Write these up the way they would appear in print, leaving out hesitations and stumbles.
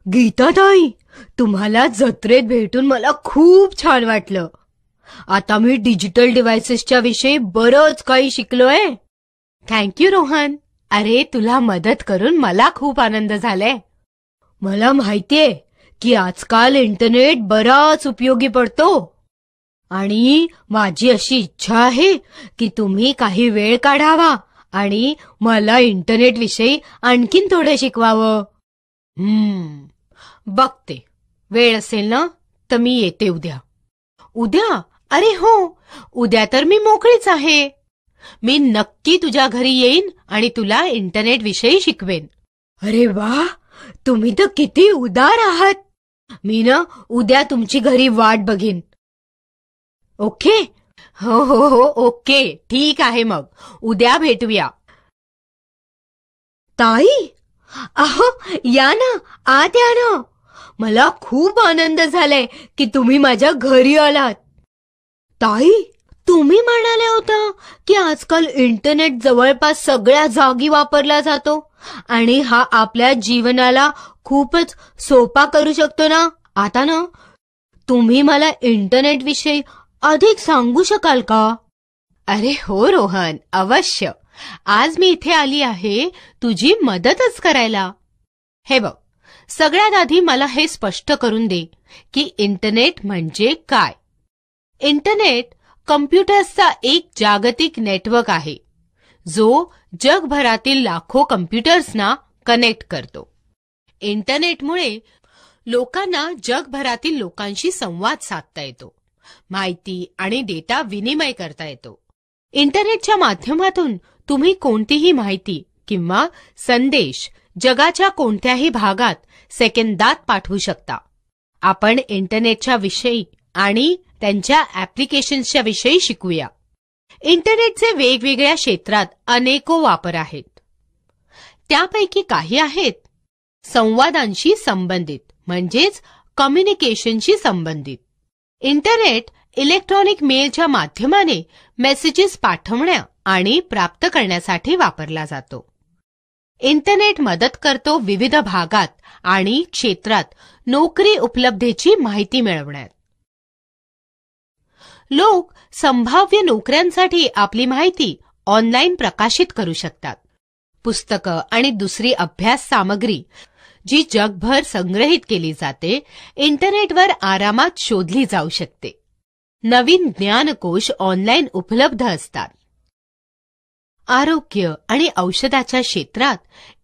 गीताताई, तुम्हाला जत्रेत भेटून मला खूप छान वाटलं. आता मी डिजिटल डिव्हाइसेसच्या विषयी बरंच काही शिकलोय. थँक्यू रोहन. अरे, तुला मदत करून मला खूप आनंद झालाय. मला माहितीये की आजकाल इंटरनेट बराच उपयोगी पडतो आणि माझी अशी इच्छा आहे की तुम्ही काही वेळ काढावा आणि मला इंटरनेट विषयी आणखीन थोडे शिकवावं. बघते. वेळ असेल ना तर मी येते उद्या. उद्या? अरे हो, उद्या तर मी मोकळीच आहे. मी नक्की तुझ्या घरी येईन आणि तुला इंटरनेट विषयी शिकवेन. अरे वा, तुम्ही तर किती उदार आहात. मी ना उद्या तुमची घरी वाट बघीन. ओके? हो हो हो, ओके, ठीक आहे. मग उद्या भेटूया. ताई, अहो, या ना, आत या ना. मला खूप आनंद झालाय की तुम्ही माझ्या घरी आलात. ताई, तुम्ही म्हणाल्या होता की आजकाल इंटरनेट जवळपास सगळ्या जागी वापरला जातो आणि हा आपल्या जीवनाला खूपच सोपा करू शकतो ना. आता ना तुम्ही मला इंटरनेट विषयी अधिक सांगू शकाल का? अरे हो रोहन, अवश्य. आज मी इथे आली आहे तुझी मदतच करायला. हे बघ, सगळ्यात आधी मला हे स्पष्ट करून दे की इंटरनेट म्हणजे काय. इंटरनेट कम्प्युटर्सचा एक जागतिक नेटवर्क आहे जो जगभरातील लाखो कम्प्युटर्सना कनेक्ट करतो. इंटरनेटमुळे लोकांना जगभरातील लोकांशी संवाद साधता येतो, माहिती आणि डेटा विनिमय करता येतो. इंटरनेटच्या माध्यमातून तुम्ही कोणतीही माहिती किंवा संदेश जगाच्या कोणत्याही भागात सेकंदात पाठवू शकता. आपण इंटरनेटच्या विषयी आणि त्यांच्या ऍप्लिकेशन्सच्या विषयी शिकूया. इंटरनेटचे वेगवेगळ्या क्षेत्रात अनेको वापर आहेत. त्यापैकी काही आहेत संवादांशी संबंधित, म्हणजेच कम्युनिकेशनशी संबंधित. इंटरनेट इलेक्ट्रॉनिक मेलच्या माध्यमाने मेसेजेस पाठवण्या आणि प्राप्त करण्यासाठी वापरला जातो. इंटरनेट मदत करतो विविध भागात आणि क्षेत्रात नोकरी उपलब्धतेची माहिती मिळवण्यात. लोक संभाव्य नोकऱ्यांसाठी आपली माहिती ऑनलाईन प्रकाशित करू शकतात. पुस्तकं आणि दुसरी अभ्यास सामग्री जी जगभर संग्रहित केली जाते, इंटरनेटवर आरामात शोधली जाऊ शकते. नवीन ज्ञानकोश ऑनलाईन उपलब्ध असतात. आरोग्य आणि औषधाच्या क्षेत्रात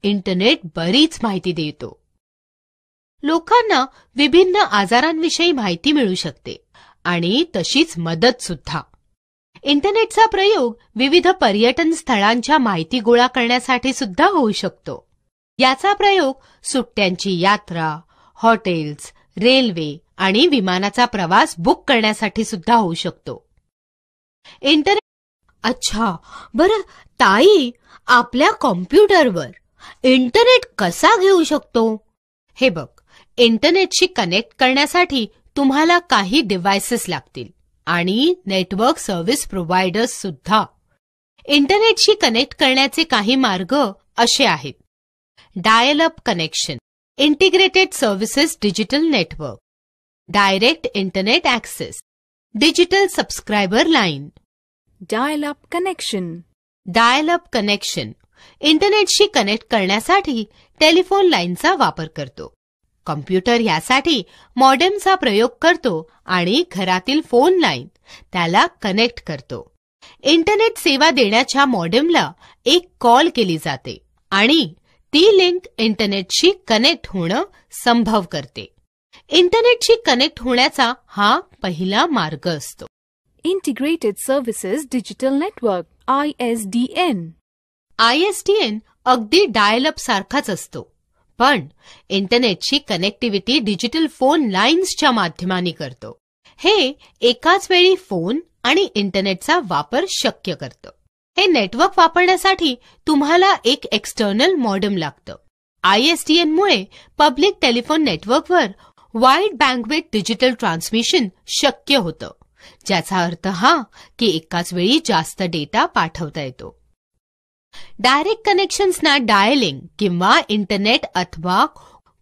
इंटरनेट बरीच माहिती देतो. लोकांना विभिन्न आजारांविषयी माहिती मिळू शकते आणि तशीच मदत सुद्धा. इंटरनेटचा प्रयोग विविध पर्यटन स्थळांच्या माहिती गोळा करण्यासाठी सुद्धा होऊ शकतो. याचा प्रयोग सुट्ट्यांची यात्रा, हॉटेल्स, रेल्वे आणि विमानाचा प्रवास बुक करण्यासाठी सुद्धा होऊ शकतो. इंटरनेट. अच्छा, बरं ताई, आपल्या कॉम्प्युटरवर इंटरनेट कसा घेऊ शकतो? हे बघ, इंटरनेटशी कनेक्ट करण्यासाठी तुम्हाला काही डिव्हाइसेस लागतील आणि नेटवर्क सर्व्हिस प्रोव्हायडर्स सुद्धा. इंटरनेटशी कनेक्ट करण्याचे काही मार्ग असे आहेत: dial up connection, integrated services digital network, direct internet access, digital subscriber line. Dial up connection. Dial up connection इंटरनेटशी कनेक्ट करण्यासाठी टेलिफोन लाईनचा वापर करतो. कॉम्प्युटर यासाठी मॉडेमचा प्रयोग करतो आणि घरातील फोन लाईन त्याला कनेक्ट करतो. इंटरनेट सेवा देण्याच्या मॉडेमला एक कॉल केली जाते आणि ती लिंक इंटरनेटशी कनेक्ट होणं संभव करते. इंटरनेटशी कनेक्ट होण्याचा हा पहिला मार्ग असतो. Integrated services digital network, ISDN. ISDN अगदी डायल अप सारखाच असतो, पण इंटरनेटची कनेक्टिव्हिटी डिजिटल फोन लाईन्सच्या माध्यमाने करतो. हे एकाच वेळी फोन आणि इंटरनेटचा वापर शक्य करतं. हे नेटवर्क वापरण्यासाठी तुम्हाला एक एक्सटर्नल मॉडेम लागतं. ISDN मुळे पब्लिक टेलिफोन नेटवर्कवर वाईड बँडविड्थ डिजिटल ट्रान्समिशन शक्य होतं, ज्याचा अर्थ हा की एकाच वेळी जास्त डेटा पाठवता येतो. डायरेक्ट कनेक्शन्सना डायलिंग किंवा इंटरनेट अथवा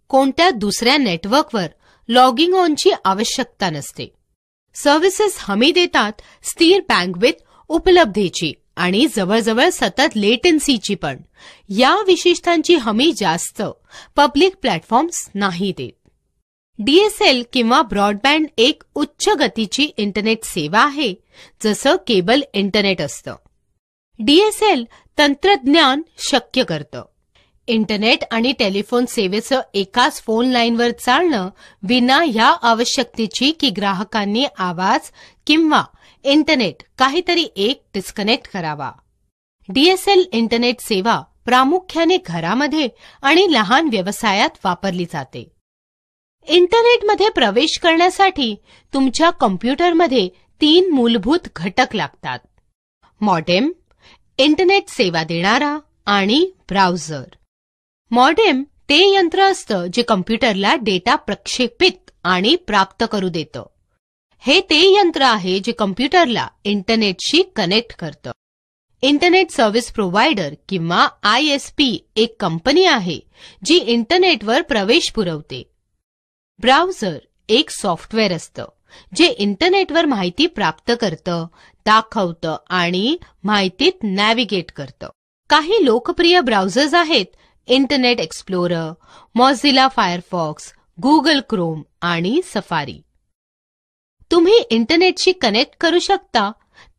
कोणत्या दुसऱ्या नेटवर्कवर लॉगिंग ऑनची आवश्यकता नसते. सर्व्हिसेस हमी देतात स्थिर बँडविड्थ उपलब्धतेची आणि जवळजवळ सतत लेटन्सीची पण. या विशेषतांची हमी जास्त पब्लिक प्लॅटफॉर्म्स नाही देत. डीएसएल किंवा ब्रॉडबँड एक उच्च गतीची इंटरनेट सेवा आहे, जसं केबल इंटरनेट असतं. डीएसएल तंत्रज्ञान शक्य करतं. इंटरनेट आणि टेलिफोन सेवेचं एकाच फोन लाईनवर चालणं विना ह्या आवश्यकतेची की ग्राहकांनी आवाज किंवा इंटरनेट काहीतरी एक डिस्कनेक्ट करावा. डीएसएल इंटरनेट सेवा प्रामुख्याने घरामध्ये आणि लहान व्यवसायात वापरली जाते. इंटरनेटमध्ये प्रवेश करण्यासाठी तुमच्या कॉम्प्युटरमध्ये 3 मूलभूत घटक लागतात: मॉडेम, इंटरनेट सेवा देणारा आणि ब्राउझर. मॉडेम ते यंत्र असतं जे कॉम्प्युटरला डेटा प्रक्षेपित आणि प्राप्त करू देतं. हे ते यंत्र आहे जे कॉम्प्युटरला इंटरनेटशी कनेक्ट करतं. इंटरनेट सर्व्हिस प्रोव्हायडर किंवा ISP एक कंपनी आहे जी इंटरनेटवर प्रवेश पुरवते. ब्राउझर एक सॉफ्टवेअर असतं जे इंटरनेटवर माहिती प्राप्त करतं, दाखवतं आणि माहितीत नॅव्हिगेट करतं. काही लोकप्रिय ब्राउझर्स आहेत Internet Explorer, Mozilla Firefox, Google Chrome आणि सफारी. तुम्ही इंटरनेटशी कनेक्ट करू शकता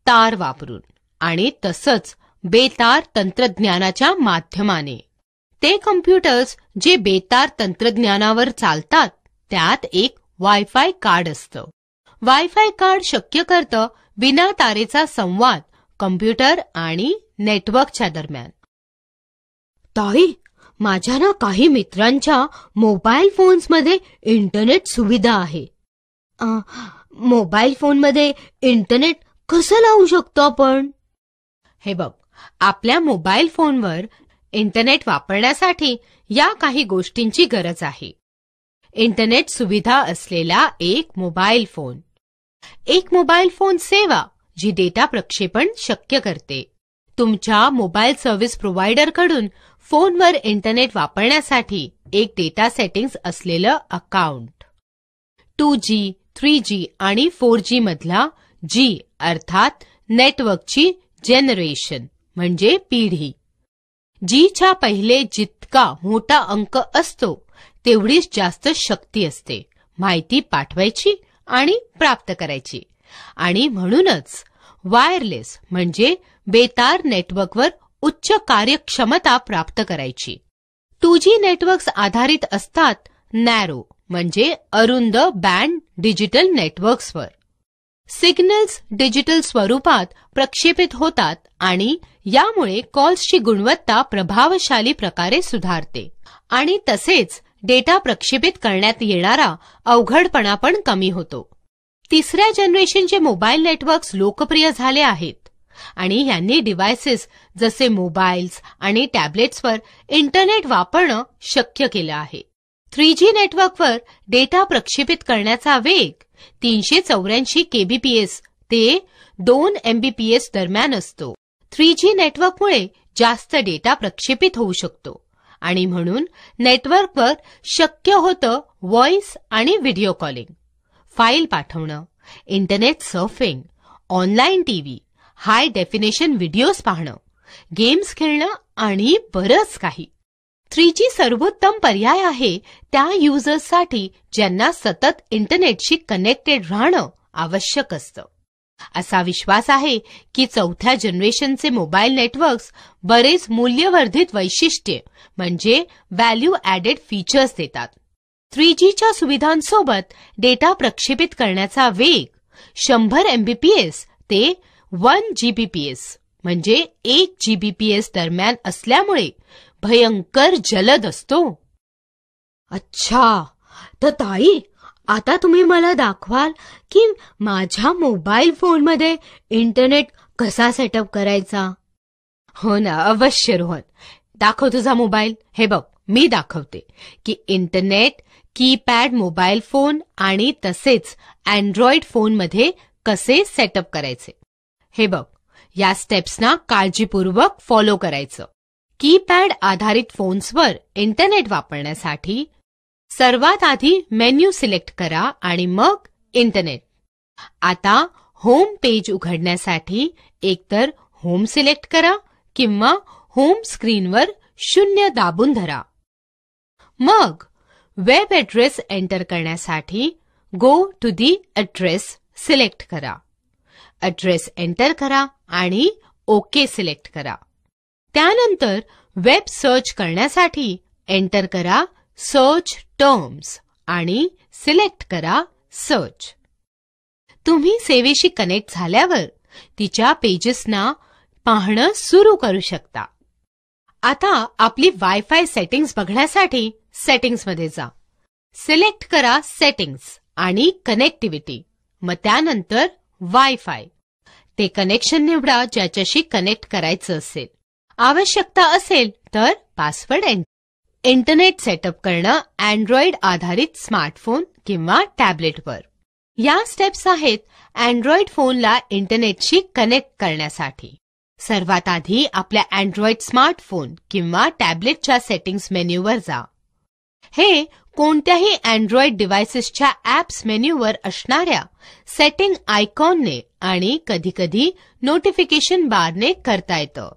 तार वापरून आणि तसंच बेतार तंत्रज्ञानाच्या माध्यमाने. ते कॉम्प्युटर्स जे बेतार तंत्रज्ञानावर चालतात त्यात एक वायफाय कार्ड असतं. वायफाय कार्ड शक्य करतं विना तारेचा संवाद कॉम्प्युटर आणि नेटवर्कच्या दरम्यान. ताई, माझ्या ना काही मित्रांच्या मोबाईल फोन्समध्ये इंटरनेट सुविधा आहे. मोबाईल फोनमध्ये इंटरनेट कसं लावू शकतो आपण? हे बघ, आपल्या मोबाईल फोनवर इंटरनेट वापरण्यासाठी या काही गोष्टींची गरज आहे. इंटरनेट सुविधा असलेला एक मोबाईल फोन. एक मोबाईल फोन सेवा जी डेटा प्रक्षेपण शक्य करते. तुमच्या मोबाईल सर्व्हिस प्रोव्हायडरकडून फोनवर इंटरनेट वापरण्यासाठी एक डेटा सेटिंग्ज असलेलं अकाउंट. 2G, 3G आणि 4G मधला G अर्थात नेटवर्कची जनरेशन म्हणजे पिढी. Gच्या पहिले जितका मोठा अंक असतो तेवढीच जास्त शक्ती असते माहिती पाठवायची आणि प्राप्त करायची. आणि म्हणूनच वायरलेस म्हणजे बेतार नेटवर्कवर उच्च कार्यक्षमता प्राप्त करायची. 2G नेटवर्क्स आधारित असतात नॅरो म्हणजे अरुंद बँड डिजिटल नेटवर्क्सवर. सिग्नल्स डिजिटल स्वरूपात प्रक्षेपित होतात आणि यामुळे कॉल्सची गुणवत्ता प्रभावशाली प्रकारे सुधारते आणि तसेच डेटा प्रक्षेपित करण्यात येणारा अवघडपणा पण कमी होतो. 3ऱ्या जनरेशनचे मोबाईल नेटवर्क्स लोकप्रिय झाले आहेत आणि यांनी डिव्हायसेस जसे मोबाईल्स आणि टॅब्लेट्सवर इंटरनेट वापरणं शक्य केलं आहे. 3G नेटवर्कवर डेटा प्रक्षेपित करण्याचा वेग 384 kbps ते 2 Mbps दरम्यान असतो. 3G नेटवर्कमुळे जास्त डेटा प्रक्षेपित होऊ शकतो आणि म्हणून नेटवर्कवर शक्य होतं व्हॉइस आणि व्हिडिओ कॉलिंग, फाईल पाठवणं, इंटरनेट सर्फिंग, ऑनलाईन टीव्ही, हाय डेफिनेशन व्हिडिओज पाहणं, गेम्स खेळणं आणि बरंच काही. 3G सर्वोत्तम पर्याय आहे त्या युजर्ससाठी ज्यांना सतत इंटरनेटशी कनेक्टेड राहणं आवश्यक असतं. असा विश्वास आहे की 4थ्या जनरेशनचे मोबाईल नेटवर्क्स बरेच मूल्यवर्धित वैशिष्ट्ये म्हणजे व्हॅल्यू ॲडेड फीचर्स देतात. 3Gच्या सुविधांसोबत डेटा प्रक्षेपित करण्याचा वेग 100 Mbps ते 1 Gbps म्हणजे 1 Gbps दरम्यान असल्यामुळे भयंकर जलद असतो. अच्छा, तर ताई, आता तुम्ही मला दाखवाल की माझ्या मोबाईल फोनमध्ये इंटरनेट कसा सेटअप करायचा? हो ना, अवश्य रोहन. दाखव तुझा मोबाईल. हे बघ, मी दाखवते की इंटरनेट कीपॅड मोबाईल फोन आणि तसेच अँड्रॉइड फोनमध्ये कसे सेटअप करायचे. हे बघ, या स्टेप्सना काळजीपूर्वक फॉलो करायचं. कीपॅड आधारित फोन्सवर इंटरनेट वापरण्यासाठी सर्वात आधी मेन्यू सिलेक्ट करा आणि मग इंटरनेट. आता होम पेज उघडण्यासाठी एकतर होम सिलेक्ट करा किंवा होम स्क्रीनवर 0 दाबून धरा. मग वेब ॲड्रेस एंटर करण्यासाठी go to the address select करा. ॲड्रेस एंटर करा आणि ओके सिलेक्ट करा. त्यानंतर वेब सर्च करण्यासाठी एंटर करा सर्च टर्म्स आणि सिलेक्ट करा सर्च. तुम्ही सेवेशी कनेक्ट झाल्यावर तिच्या पेजेसना पाहणं सुरू करू शकता. आता आपली वायफाय सेटिंग्स बघण्यासाठी सेटिंग्समध्ये जा. सिलेक्ट करा सेटिंग्स आणि कनेक्टिव्हिटी. मग त्यानंतर वायफाय. ते कनेक्शन निवडा ज्याच्याशी कनेक्ट करायचं असेल. आवश्यकता असेल तर पासवर्ड एंटर. इंटरनेट सेटअप करणं अँड्रॉइड आधारित स्मार्टफोन किंवा टॅबलेटवर. या स्टेप्स आहेत अँड्रॉइड फोनला इंटरनेटशी कनेक्ट करण्यासाठी. सर्वात आधी आपल्या अँड्रॉइड स्मार्टफोन किंवा टॅबलेटच्या सेटिंग्स मेन्यूवर जा. हे कोणत्याही अँड्रॉइड डिव्हाइसेसच्या ॲप्स मेन्यूवर असणाऱ्या सेटिंग आयकॉनने आणि कधीकधी नोटिफिकेशन बारने करता येतं.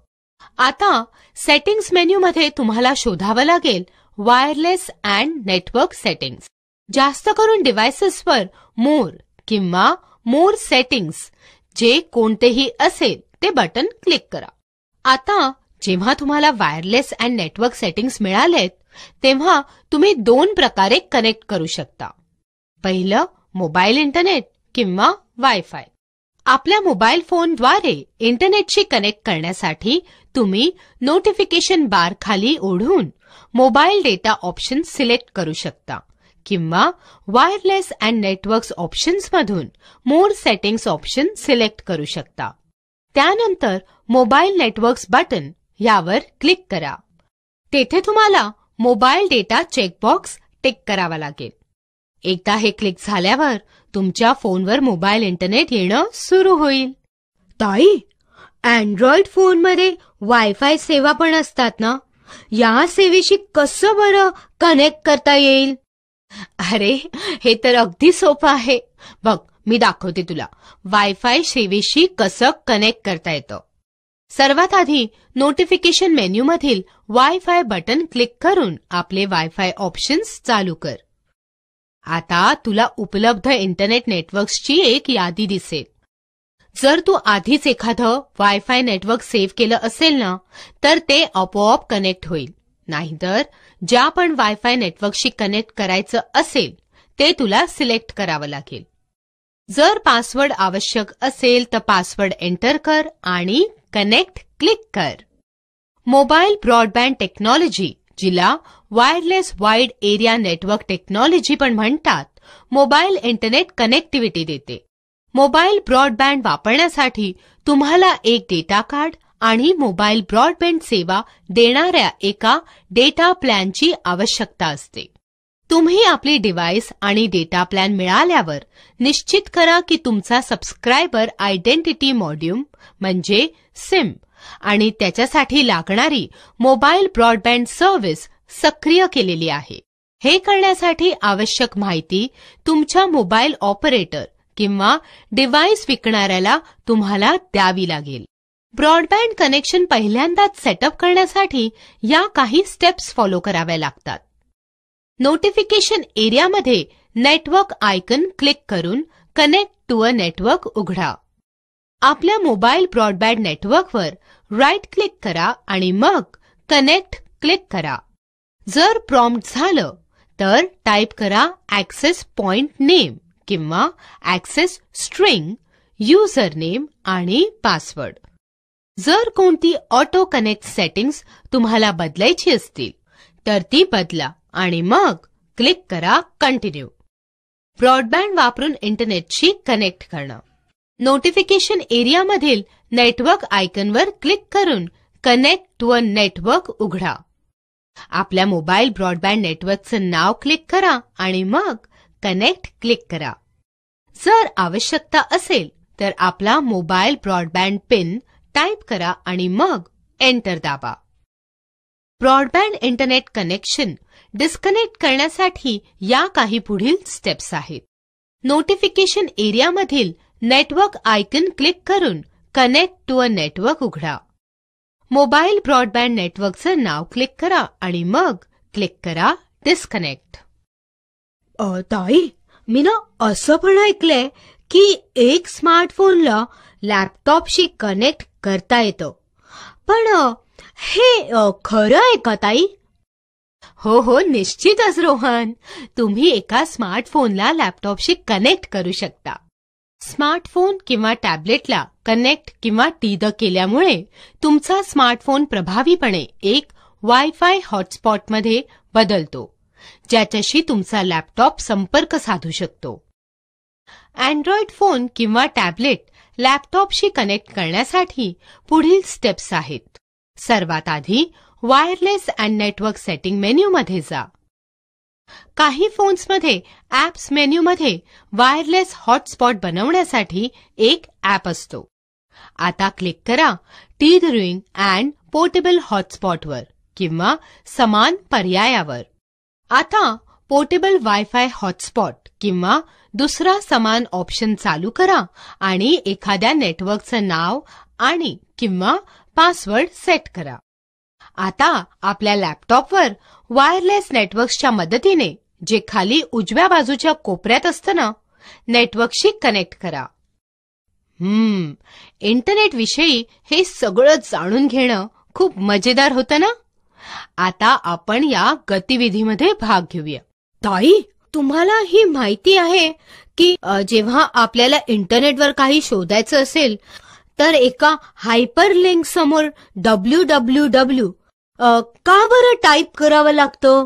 आता सेटिंग्स मेन्यूमध्ये तुम्हाला शोधावं लागेल वायरलेस अँड नेटवर्क सेटिंग्स. जास्त करून डिव्हाइसेसवर मोर किंवा मोर सेटिंग्स जे कोणतेही असेल ते बटन क्लिक करा. आता जेव्हा तुम्हाला वायरलेस अँड नेटवर्क सेटिंग्स मिळालेत तेव्हा तुम्ही 2 प्रकारे कनेक्ट करू शकता. पहिलं मोबाईल इंटरनेट किंवा वायफाय. आपल्या मोबाईल फोनद्वारे इंटरनेटशी कनेक्ट करण्यासाठी तुम्ही नोटिफिकेशन बार खाली ओढून मोबाईल डेटा ऑप्शन सिलेक्ट करू शकता किंवा वायरलेस अँड नेटवर्क्स ऑप्शन्समधून मोर सेटिंग्स ऑप्शन सिलेक्ट करू शकता. त्यानंतर मोबाईल नेटवर्क्स बटन यावर क्लिक करा. तेथे तुम्हाला मोबाईल डेटा चेकबॉक्स टिक करावा लागेल. एकदा हे क्लिक झाल्यावर तुमच्या फोनवर मोबाईल इंटरनेट येणं सुरू होईल. ताई, अँड्रॉइड फोनमध्ये वायफाय सेवा पण असतात ना? या सेवेशी कसं बरं कनेक्ट करता येईल? अरे, हे तर अगदी सोपं आहे. बघ, मी दाखवते तुला वायफाय सेवेशी कसं कनेक्ट करता येतं. सर्वात आधी नोटिफिकेशन मेन्यूमधील वायफाय बटन क्लिक करून आपले वायफाय ऑप्शन्स चालू कर. आता तुला उपलब्ध इंटरनेट नेटवर्क्सची एक यादी दिसेल. जर तू आधीच एखादं वायफाय नेटवर्क सेव्ह केलं असेल ना तर ते आपोआप कनेक्ट होईल. नाहीतर ज्या पण वायफाय नेटवर्कशी कनेक्ट करायचं असेल ते तुला सिलेक्ट करावं लागेल. जर पासवर्ड आवश्यक असेल तर पासवर्ड एंटर कर आणि कनेक्ट क्लिक कर. मोबाईल ब्रॉडबँड टेक्नॉलॉजी, जिला wireless wide area network technology पण म्हणतात, मोबाईल इंटरनेट कनेक्टिव्हिटी देते. मोबाईल ब्रॉडबँड वापरण्यासाठी तुम्हाला एक डेटा कार्ड आणि मोबाईल ब्रॉडबँड सेवा देणाऱ्या एका डेटा प्लॅनची आवश्यकता असते. तुम्ही आपली डिव्हाइस आणि डेटा प्लॅन मिळाल्यावर निश्चित करा की तुमचा सबस्क्रायबर आयडेंटिटी मॉड्यूल म्हणजे सिम आणि त्याच्यासाठी लागणारी मोबाईल ब्रॉडबँड सर्व्हिस सक्रिय केलेली आहे. हे करण्यासाठी आवश्यक माहिती तुमच्या मोबाईल ऑपरेटर किंवा डिव्हाइस विकणाऱ्याला तुम्हाला द्यावी लागेल. ब्रॉडबँड कनेक्शन पहिल्यांदाच सेटअप करण्यासाठी या काही स्टेप्स फॉलो कराव्या लागतात. नोटिफिकेशन एरियामध्ये नेटवर्क आयकन क्लिक करून कनेक्ट टू अ नेटवर्क उघडा. आपल्या मोबाईल ब्रॉडबँड नेटवर्कवर राईट क्लिक करा आणि मग कनेक्ट क्लिक करा. जर प्रॉम्प्ट झालं तर टाईप करा ॲक्सेस पॉइंट नेम किंवा ॲक्सेस स्ट्रिंग, युजर नेम आणि पासवर्ड. जर कोणती ऑटो कनेक्ट सेटिंग्स तुम्हाला बदलायची असतील तर ती बदला आणि मग क्लिक करा कंटिन्यू. ब्रॉडबँड वापरून इंटरनेटशी कनेक्ट करणं. नोटिफिकेशन एरियामधील नेटवर्क आयकनवर क्लिक करून कनेक्ट टू अ नेटवर्क उघडा. आपल्या मोबाईल ब्रॉडबँड नेटवर्कचं नाव क्लिक करा आणि मग कनेक्ट क्लिक करा. जर आवश्यकता असेल तर आपला मोबाईल ब्रॉडबँड पिन टाईप करा आणि मग एंटर दाबा. ब्रॉडबँड इंटरनेट कनेक्शन डिस्कनेक्ट करण्यासाठी या काही पुढील स्टेप्स आहेत. नोटिफिकेशन एरियामधील नेटवर्क आयकॉन क्लिक करून कनेक्ट टू अ नेटवर्क उघडा. मोबाईल ब्रॉडबँड नेटवर्कचं नाव क्लिक करा आणि मग क्लिक करा डिस्कनेक्ट. ताई, मी ना असं पण ऐकलंय की एक स्मार्टफोनला लॅपटॉपशी कनेक्ट करता येतं. पण हे खरं आहे का ताई? हो, निश्चितच रोहन. तुम्ही एका स्मार्टफोनला लॅपटॉपशी कनेक्ट करू शकता. स्मार्टफोन किंवा टॅबलेटला कनेक्ट किंवा टीद केल्यामुळे तुमचा स्मार्टफोन प्रभावीपणे एक वायफाय हॉटस्पॉटमध्ये बदलतो, ज्याच्याशी तुमचा लॅपटॉप संपर्क साधू शकतो. अँड्रॉइड फोन किंवा टॅबलेट लॅपटॉपशी कनेक्ट करण्यासाठी पुढील स्टेप्स आहेत. सर्वात आधी वायरलेस अँड नेटवर्क सेटिंग मेन्यूमध्ये जा. काही फोन्समध्ये ॲप्स मेन्यूमध्ये वायरलेस हॉटस्पॉट बनवण्यासाठी एक ॲप असतो. आता क्लिक करा टीदरिंग अँड पोर्टेबल हॉटस्पॉटवर किंवा समान पर्यायावर. आता पोर्टेबल वायफाय हॉटस्पॉट किंवा दुसरा समान ऑप्शन चालू करा आणि एखाद्या नेटवर्कचं नाव आणि किंवा पासवर्ड सेट करा. आता आपल्या लॅपटॉपवर वायरलेस नेटवर्क्सच्या मदतीने, जे खाली उजव्या बाजूच्या कोपऱ्यात असतं ना, नेटवर्कशी कनेक्ट करा. इंटरनेट विषयी हे सगळं जाणून घेणं खूप मजेदार होतं ना? आता आपण या गतिविधीमध्ये भाग घेऊया. ताई, तुम्हाला ही माहिती आहे की जेव्हा आपल्याला इंटरनेटवर काही शोधायचं असेल तर एका हायपरलिंक समोर www का बरं टाईप करावं लागतं?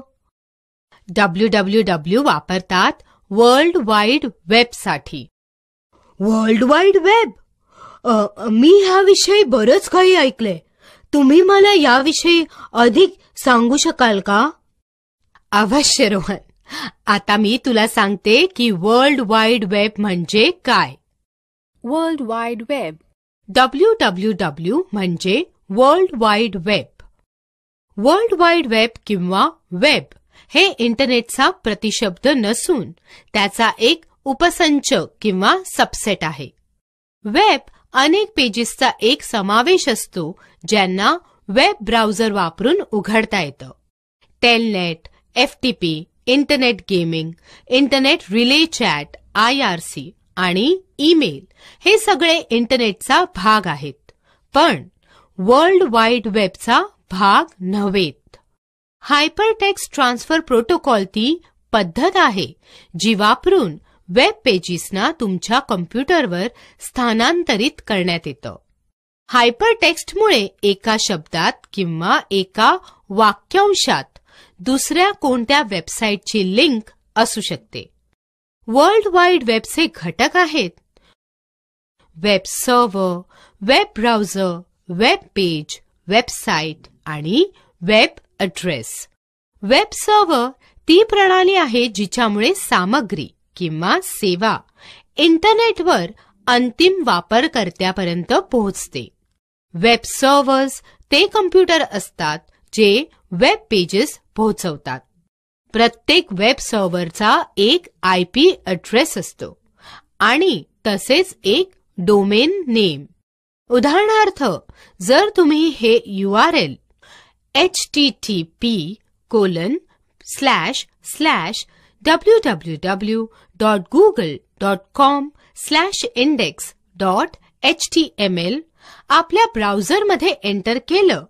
www वापरतात वर्ल्ड वाईड वेबसाठी. World wide web? मी ह्याविषयी बरंच काही ऐकलंय. तुम्ही मला याविषयी अधिक सांगू शकाल का? अवश्य रोहन. आता मी तुला सांगते की वर्ल्ड वाईड वेब म्हणजे काय. World wide web. www म्हणजे world wide web. World wide web किंवा वेब हे इंटरनेटचा प्रतिशब्द नसून त्याचा एक उपसंच किंवा सबसेट आहे. वेब अनेक पेजेसचा एक समावेश असतो ज्यांना वेब ब्राउझर वापरून उघडता येतं. Telnet, FTP, internet gaming, internet relay chat, IRC आणि ईमेल हे सगळे इंटरनेटचा भाग आहेत, पण वर्ल्ड वाईड वेबचा भाग नव्हेत. हायपरटेक्स्ट ट्रान्सफर प्रोटोकॉल ती पद्धत आहे जी वापरून वेब पेजेसना तुमच्या कॉम्प्युटरवर स्थानांतरित करण्यात येतं. हायपरटेक्स्टमुळे एका शब्दात किंवा एका वाक्यांशात दुसऱ्या कोणत्या वेबसाईटची लिंक असू शकते. वर्ल्ड वाईड वेबचे घटक आहेत web server, web browser, web page, website आणि वेब ॲड्रेस. वेब सर्व्हर ती प्रणाली आहे जिच्यामुळे सामग्री किंवा सेवा इंटरनेटवर अंतिम वापरकर्त्यापर्यंत पोहोचते. वेब सर्व्हर्स ते कम्प्युटर असतात जे वेब पेजेस पोहोचवतात. प्रत्येक वेब सर्व्हरचा एक IP ॲड्रेस असतो आणि तसेच एक डोमेन नेम. उदाहरणार्थ, जर तुम्ही हे URL http://www.google.com/index.html आपल्या ब्राउझरमध्ये एंटर केलं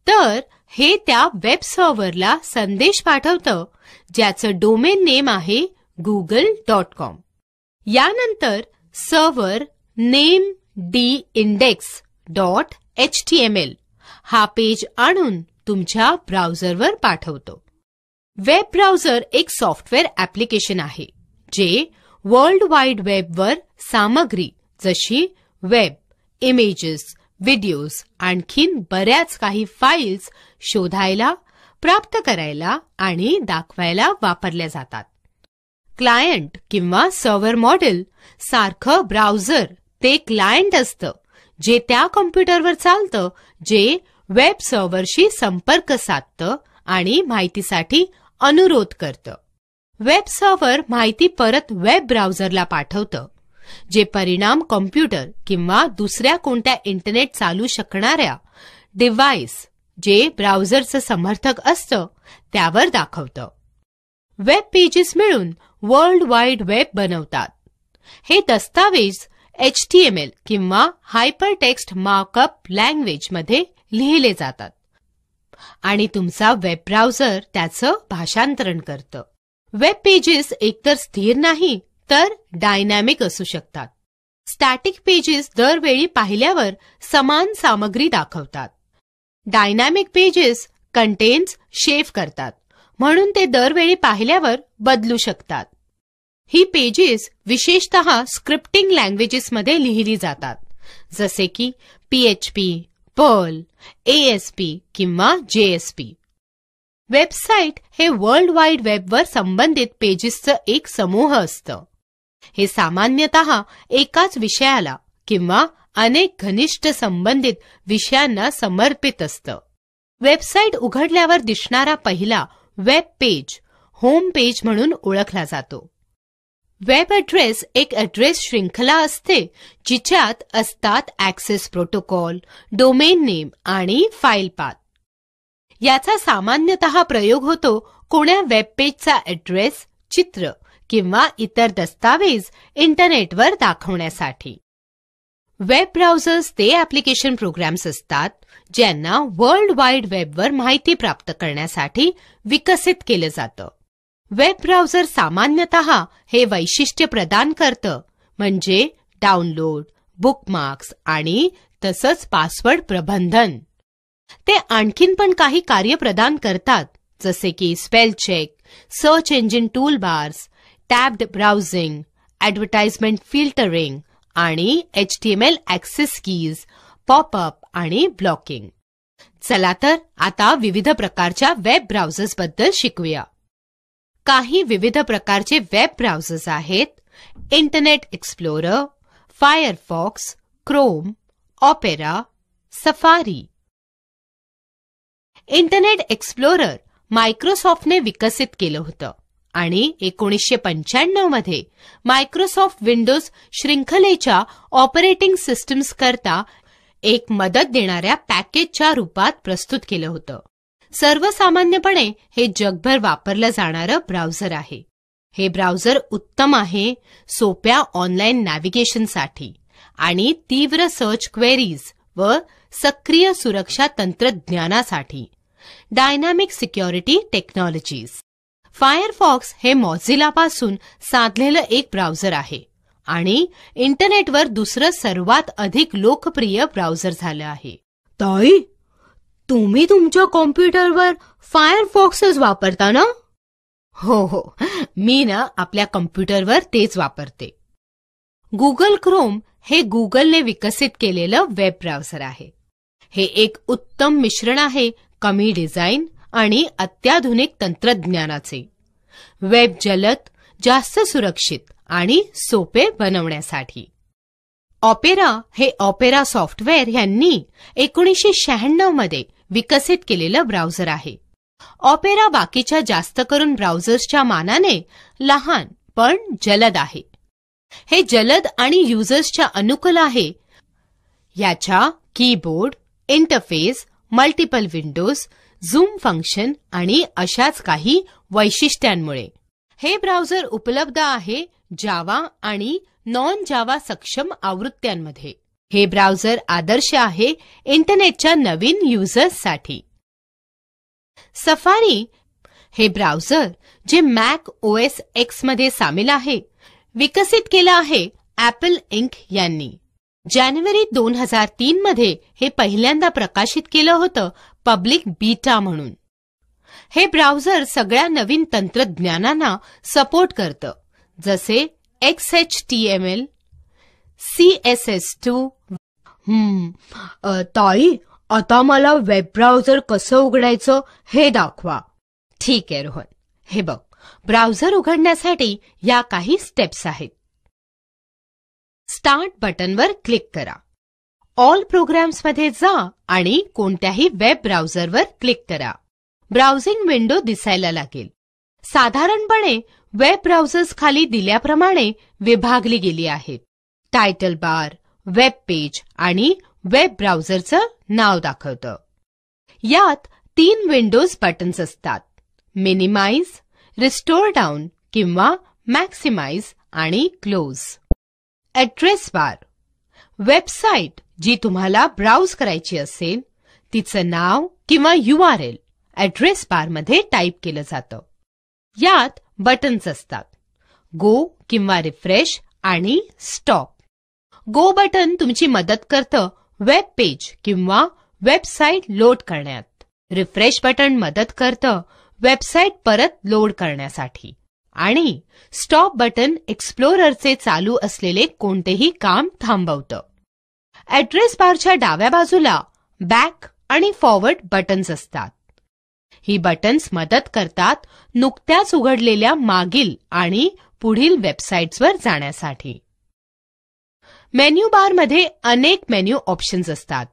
तर हे त्या वेब सर्व्हरला संदेश पाठवतं ज्याचं डोमेन नेम आहे google.com. यानंतर सर्व्हर नेम index.html हा पेज आणून तुमच्या ब्राउझरवर पाठवतो. वेब ब्राउझर एक सॉफ्टवेअर ॲप्लिकेशन आहे जे वर्ल्ड वाईड वेबवर सामग्री जशी वेब, इमेजेस, व्हिडिओज आणखीन बऱ्याच काही फाईल्स शोधायला, प्राप्त करायला आणि दाखवायला वापरल्या जातात. क्लायंट किंवा सर्व्हर मॉडेल सारखं ब्राउझर ते क्लायंट असतं जे त्या कॉम्प्युटरवर चालतं जे वेब सर्व्हरशी संपर्क साधतं आणि माहितीसाठी अनुरोध करतं. वेब सर्व्हर माहिती परत वेब ब्राउझरला पाठवतं, जे परिणाम कॉम्प्युटर किंवा दुसऱ्या कोणत्या इंटरनेट चालू शकणाऱ्या डिव्हाइस जे ब्राउझरचं समर्थक असतं त्यावर दाखवतं. वेब पेजेस मिळून वर्ल्ड वाईड वेब बनवतात. हे दस्तावेज HTML किंवा हायपरटेक्स्ट मार्कअप लँग्वेजमध्ये लिहिले जातात आणि तुमचा वेब ब्राउझर त्याचं भाषांतरण करतं. वेब पेजेस एकतर स्थिर नाही तर डायनॅमिक असू शकतात. स्टॅटिक पेजेस दरवेळी पाहिल्यावर समान सामग्री दाखवतात. डायनॅमिक पेजेस कंटेंट्स शेव करतात, म्हणून ते दरवेळी पाहिल्यावर बदलू शकतात. ही पेजेस विशेषतः स्क्रिप्टिंग लँग्वेजेसमध्ये लिहिली जातात, जसे की PHP, पर्ल, ASP किंवा JSP. वेबसाईट हे वर्ल्ड वाईड वेबवर संबंधित पेजेसचं एक समूह असतं. हे सामान्यतः एकाच विषयाला किंवा अनेक घनिष्ठ संबंधित विषयांना समर्पित असतं. वेबसाईट उघडल्यावर दिसणारा पहिला वेब पेज होम पेज म्हणून ओळखला जातो. वेब ॲड्रेस एक ॲड्रेस शृंखला असते, जिच्यात असतात ॲक्सेस प्रोटोकॉल, डोमेन नेम आणि फाईल पाथ. याचा सामान्यतः प्रयोग होतो कोण्या वेब पेजचा ॲड्रेस, चित्र किंवा इतर दस्तावेज इंटरनेटवर दाखवण्यासाठी. वेब ब्राउझर्स ते ॲप्लिकेशन प्रोग्राम्स असतात ज्यांना वर्ल्ड वाईड वेबवर माहिती प्राप्त करण्यासाठी विकसित केलं जातं. वेब ब्राउझर सामान्यतः हे वैशिष्ट्य प्रदान करतं, म्हणजे डाउनलोड, बुकमार्क्स आणि तसंच पासवर्ड प्रबंधन. ते आणखीन पण काही कार्य प्रदान करतात, जसे की spell check, search engine tool bars, tabbed browsing, advertisement filtering आणि HTML ॲक्सेस कीज, पॉपअप आणि ब्लॉकिंग. चला तर आता विविध प्रकारच्या वेब ब्राउझर्सबद्दल शिकूया. काही विविध प्रकारचे वेब ब्राउझर्स आहेत: Internet Explorer, Firefox, Chrome, Opera, Safari. Internet Explorer मायक्रोसॉफ्टने विकसित केलं होतं आणि 1995 मध्ये मायक्रोसॉफ्ट विंडोज शृंखलेच्या ऑपरेटिंग सिस्टम्स करता एक मदत देणाऱ्या पॅकेजच्या रूपात प्रस्तुत केलं होतं. सर्वसामान्यपणे हे जगभर वापरलं जाणारं ब्राउझर आहे. हे ब्राउझर उत्तम आहे सोप्या ऑनलाईन नॅव्हिगेशनसाठी आणि तीव्र सर्च क्वेरीज व सक्रिय सुरक्षा तंत्रज्ञानासाठी. Dynamic security technologies. फायरफॉक्स हे मोझिलापासून साधलेलं एक ब्राउझर आहे आणि इंटरनेटवर दुसरं सर्वात अधिक लोकप्रिय ब्राउझर झालं आहे. ताई, तुम्ही तुमच्या कॉम्प्युटरवर फायरफॉक्सच वापरता ना? हो, मी ना आपल्या कॉम्प्युटरवर तेच वापरते. गुगल क्रोम हे गुगलने विकसित केलेलं वेब ब्राउझर आहे. हे एक उत्तम मिश्रण आहे कमी डिझाईन आणि अत्याधुनिक तंत्रज्ञानाचे. वेब जलद, जास्त सुरक्षित आणि सोपे बनवण्यासाठी. ऑपेरा हे ऑपेरा सॉफ्टवेअर यांनी 1996 मध्ये विकसित केलेलं ब्राउझर आहे. ऑपेरा बाकीच्या जास्त करून ब्राउझर्सच्या मानाने लहान पण जलद आहे. हे जलद आणि युजर्सच्या अनुकूल आहे. याच्या keyboard, interface, multiple Windows, zoom function आणि अशाच काही वैशिष्ट्यांमुळे. हे ब्राउझर उपलब्ध आहे जावा आणि नॉन जावा सक्षम आवृत्त्यांमध्ये. हे ब्राउझर आदर्श आहे इंटरनेटच्या नवीन युजर्ससाठी. सफारी हे ब्राउझर जे मॅक OS X मध्ये सामील आहे, विकसित केलं आहे ॲपल इंक यांनी. जानेवारी 2003 मध्ये हे पहिल्यांदा प्रकाशित केलं होतं पब्लिक बीटा म्हणून. हे ब्राउझर सगळ्या नवीन तंत्रज्ञानांना सपोर्ट करतं, जसे XHTML, CSS2. ताई, आता मला वेब ब्राउझर कसं उघडायचं हे दाखवा. ठीक आहे रोहन, हे बघ, ब्राउझर उघडण्यासाठी या काही स्टेप्स आहेत. स्टार्ट बटनवर क्लिक करा. ऑल प्रोग्राम्समध्ये जा आणि कोणत्याही वेब ब्राउझरवर क्लिक करा. ब्राउझिंग विंडो दिसायला लागेल. साधारणपणे वेब ब्राउझर्स खाली दिल्याप्रमाणे विभागली गेली आहेत. टायटल बार, वेब पेज आणि वेब ब्राउझरचं नाव दाखवतं. यात 3 विंडोज बटन्स असतात: मिनिमाइज, रिस्टोर डाऊन किंवा मॅक्सिमाइज आणि क्लोज. ॲड्रेस बार, वेबसाईट जी तुम्हाला ब्राउज करायची असेल तिचं नाव किंवा URL ॲड्रेस बारमध्ये टाईप केलं जातं. यात बटन्स असतात: गो किंवा रिफ्रेश आणि स्टॉप. गो बटन तुमची मदत करतं वेब पेज किंवा वेबसाईट लोड करण्यात. रिफ्रेश बटन मदत करतं वेबसाईट परत लोड करण्यासाठी. आणि स्टॉप बटन एक्सप्लोररचे चालू असलेले कोणतेही काम थांबवतं. ॲड्रेस बारच्या डाव्या बाजूला बॅक आणि फॉरवर्ड बटन्स असतात. ही बटन्स मदत करतात नुकत्याच उघडलेल्या मागील आणि पुढील वेबसाईट्सवर जाण्यासाठी. मेन्यू बारमध्ये अनेक मेन्यू ऑप्शन्स असतात,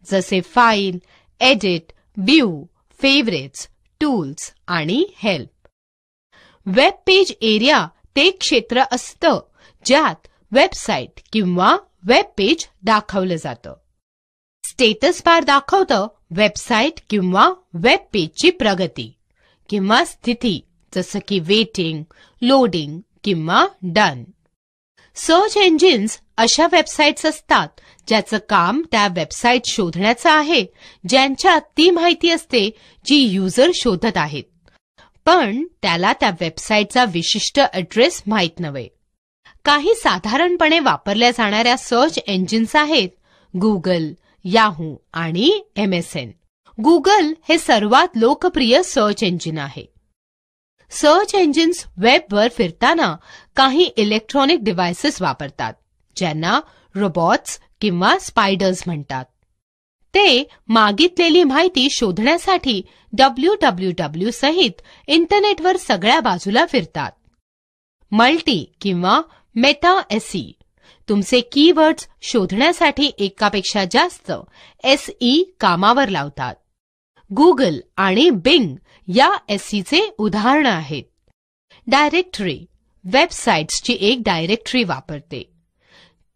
जसे file, edit, view, favourites, tools आणि हेल्प. वेब पेज एरिया ते क्षेत्र असतं ज्यात वेबसाईट किंवा वेब पेज दाखवलं जातं. स्टेटस बार दाखवतं वेबसाईट किंवा वेब पेजची प्रगती किंवा स्थिती, जसं की वेटिंग, लोडिंग किंवा डन. सर्च इंजिन्स अशा वेबसाईट्स असतात ज्याचं काम त्या वेबसाईट शोधण्याचं आहे ज्यांच्यात ती माहिती असते जी युजर शोधत आहेत, पण त्याला त्या वेबसाईटचा विशिष्ट ॲड्रेस माहीत नव्हे. काही साधारणपणे वापरल्या जाणाऱ्या सर्च इंजिन्स आहेत गुगल, याहू आणि MSN. गुगल हे सर्वात लोकप्रिय सर्च इंजिन आहे. सर्च इंजिन्स वेबवर फिरताना काही इलेक्ट्रॉनिक डिव्हाइसेस वापरतात ज्यांना रोबॉट्स किंवा स्पायडर्स म्हणतात. ते मागितलेली माहिती शोधण्यासाठी www सहित इंटरनेटवर सगळ्या बाजूला फिरतात. मल्टी किंवा मेटा SE तुमचे कीवर्ड्स शोधण्यासाठी एकापेक्षा जास्त SE कामावर लावतात. गुगल आणि बिंग या SEचे उदाहरणं आहेत. डायरेक्टरी वेबसाईट्सची एक डायरेक्टरी वापरते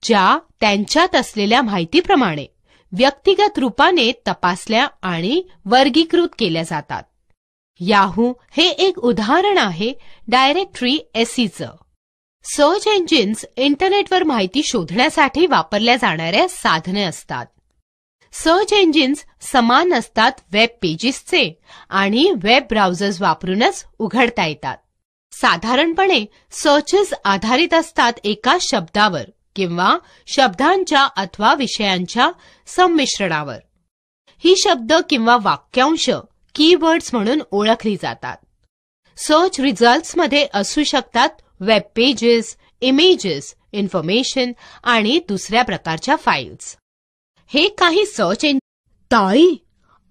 ज्या त्यांच्यात असलेल्या माहितीप्रमाणे व्यक्तिगत रूपाने तपासल्या आणि वर्गीकृत केल्या जातात. याहू हे एक उदाहरण आहे डायरेक्टरी SEचं. सर्च इंजिन्स इंटरनेटवर माहिती शोधण्यासाठी वापरल्या जाणाऱ्या साधने असतात. सर्च इंजिन्स समान असतात वेब पेजेसचे आणि वेब ब्राउझर्स वापरूनच उघडता येतात. साधारणपणे सर्चेस आधारित असतात एका शब्दावर किंवा शब्दांच्या अथवा विषयांच्या संमिश्रणावर. ही शब्द किंवा वाक्यांश कीवर्ड्स म्हणून ओळखली जातात. सर्च रिझल्ट्समध्ये असू शकतात वेब पेजेस, इमेजेस, इन्फॉर्मेशन आणि दुसऱ्या प्रकारच्या फाईल्स. हे काही सर्च इंजिन. ताई,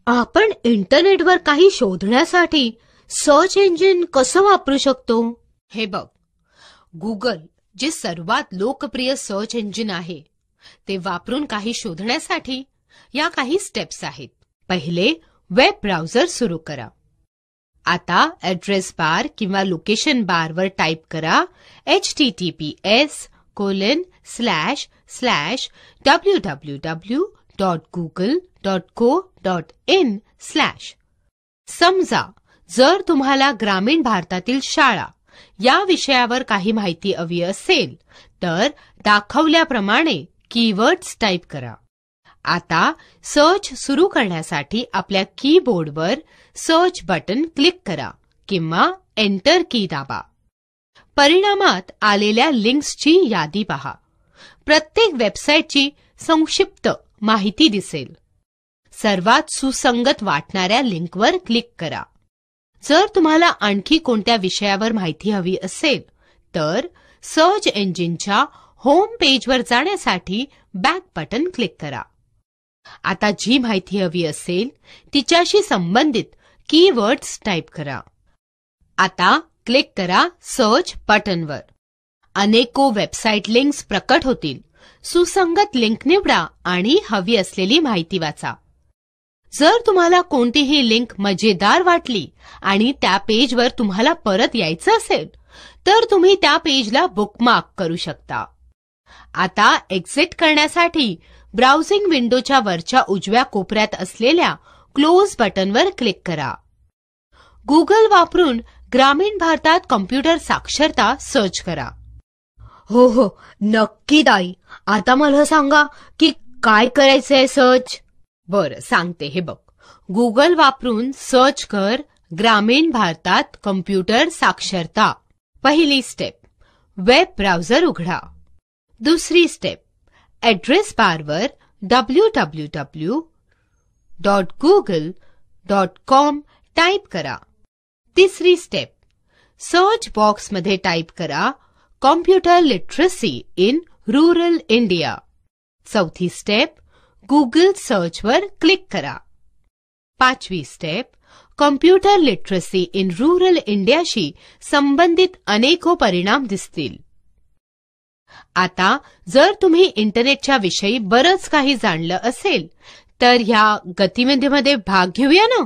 आपण इंटरनेटवर काही शोधण्यासाठी सर्च इंजिन कसं वापरू शकतो? हे बघ, गुगल जे सर्वात लोकप्रिय सर्च इंजिन आहे ते वापरून काही शोधण्यासाठी या काही स्टेप्स आहेत. पहिले, वेब ब्राउझर सुरू करा. आता ॲड्रेस बार किंवा लोकेशन बारवर टाईप करा https://www.google.co.in/. समजा जर तुम्हाला ग्रामीण भारतातील शाळा या विषयावर काही माहिती हवी असेल तर दाखवल्याप्रमाणे कीवर्ड्स टाईप करा. आता सर्च सुरू करण्यासाठी आपल्या कीबोर्डवर सर्च बटन क्लिक करा किंवा एंटर की दाबा. परिणामात आलेल्या लिंक्सची यादी पहा. प्रत्येक वेबसाईटची संक्षिप्त माहिती दिसेल. सर्वात सुसंगत वाटणाऱ्या लिंकवर क्लिक करा. जर तुम्हाला आणखी कोणत्या विषयावर माहिती हवी असेल तर सर्च इंजिनच्या होम पेजवर जाण्यासाठी बॅक बटन क्लिक करा. आता जी माहिती हवी असेल तिच्याशी संबंधित कीवर्ड्स टाईप करा. आता क्लिक करा सर्च बटनवर. अनेको वेबसाईट लिंक्स प्रकट होतील सुसंगत लिंक निवडा आणि हवी असलेली माहिती वाचा. जर तुम्हाला कोणतीही लिंक मजेदार वाटली आणि त्या पेजवर तुम्हाला परत यायचं असेल तर तुम्ही त्या पेजला बुकमार्क करू शकता. आता एक्झिट करण्यासाठी ब्राउझिंग विंडोच्या वरच्या उजव्या कोपऱ्यात असलेल्या क्लोज बटनवर क्लिक करा. गुगल वापरून ग्रामीण भारतात कॉम्प्युटर साक्षरता सर्च करा. हो, नक्की ताई. आता मला सांगा की काय करायचंय सर्च. बरं, सांगते. हे बघ, गुगल वापरून सर्च कर ग्रामीण भारतात कॉम्प्युटर साक्षरता. पहिली स्टेप, वेब ब्राउझर उघडा. दुसरी स्टेप, ऍड्रेस बारवर www.google.com टाईप करा. तिसरी स्टेप, सर्च बॉक्समध्ये टाईप करा computer literacy in rural India. चौथी स्टेप, गुगल सर्चवर क्लिक करा. पाचवी step, computer literacy in rural इंडियाशी संबंधित अनेको परिणाम दिसतील. आता जर तुम्ही इंटरनेटच्या विषयी बरंच काही जाणलं असेल तर ह्या गतिविधीमध्ये भाग घेऊया ना.